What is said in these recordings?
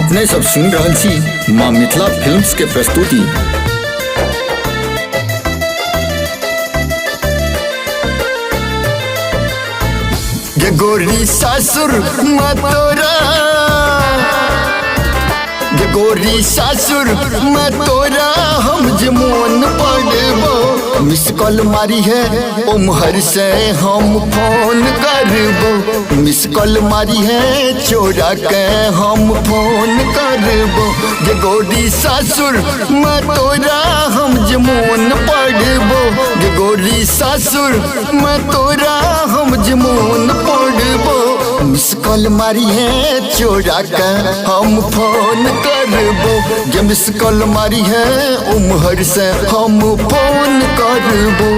अपने सब सुन रहल छी माँ मिथिला फिल्म्स के प्रस्तुति। गे गोरी सासुर माँ तोरा, गे गोरी सासुर माँ तोरा हम जे मोन पड़बो। मिस कॉल मारी है उम्हर से हम फोन करबो। मिस कॉल मारी है चोरा के हम फोन करबो। गे गोरी सासुर माँ तोरा हम जे मोन पड़बो। गे गोरी सासुर माँ तोरा हम जे मोन पड़बो। मिस कॉल मारी है चोरा के हम फोन करबो। गे मिस कॉल मारी है उम्हर से हम फोन करबो।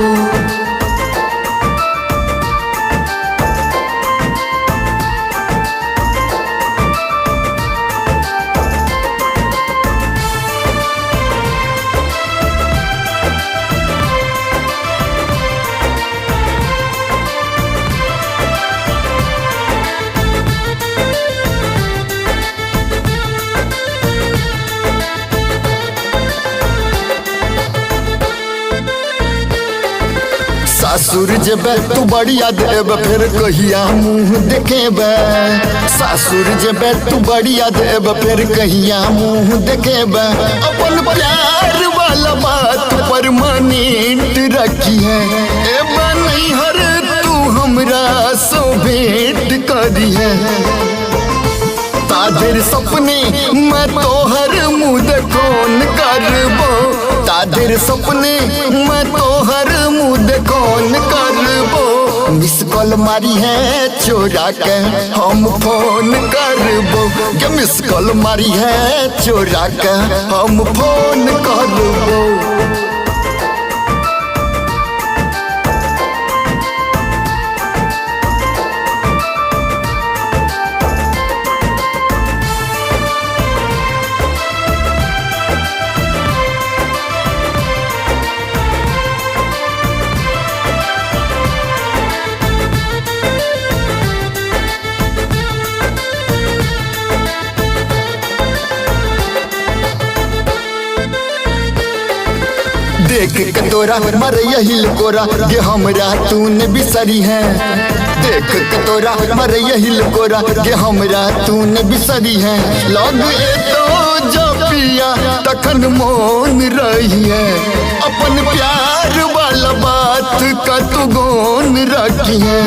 सासुर जेबे तू बड़ी याद एबे फिर कहिया मुँह देखेबे। सासुर जेबे तू बड़ी याद एबे फिर कहिया मुँह देखेबे। अपन प्यार वाला बात परमानेंट रखी है। एबे नहीं हर तू हमरा सो भेंट करी है। तादेर सपने मैं तोहर मुँह देखौन करबो। तादेर सपने मैं तोहर मुँह देखौन करबो। मिस कॉल मारी है चोरा के हम फोन करबो। गे मिस कॉल मारी है चोरा के हम फोन करबो। देख के तोरा मर यही कोरा गे हमरा तूने बिसरी है। देख के तोरा मर यही कोरा गे हमरा तूने बिसरी है। लग तो जो पिया तखन मौन रही है। अपन प्यार वाला बात का तू गौन रखी है।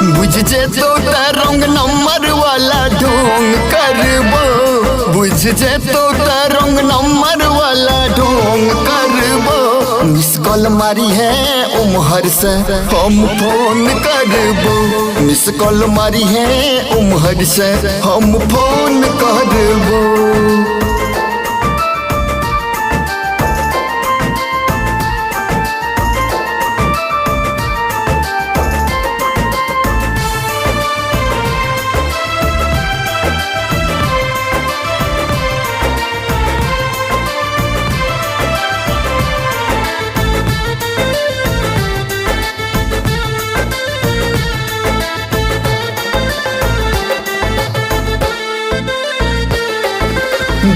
बुझ जे तो रंग नंबर वाला ढोंग करबो। बुझ जे तो रंग नंबर वाला ढोंग करबो। मिस कॉल मारी है उम्हर से हम फोन करबो। मिस कॉल मारी है उम्हर से हम फोन करबो।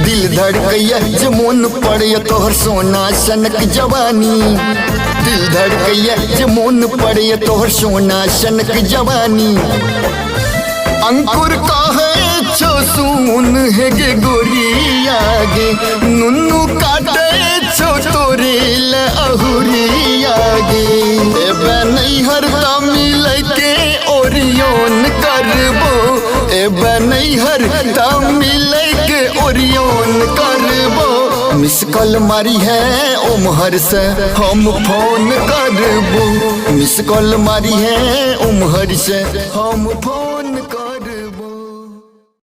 दिल धड़कैया जमुन पड़े तोहर सोना सनक जवानी। दिल धड़कैया जमुन पड़े तोहर सोना सनक जवानी। अंकुर कहे छो सुन है गे गोरिया गे। नुन्नू काटे छो तोरे ले अहुरिया गे। एबे नहीं हर मिल के ओरियन करबो। एबे नहीं हर मिल के ओरियन करबो। मिस कॉल मारी है उम्हर से हम फोन करबो। मिस कॉल मारी है उम्हर से हम फोन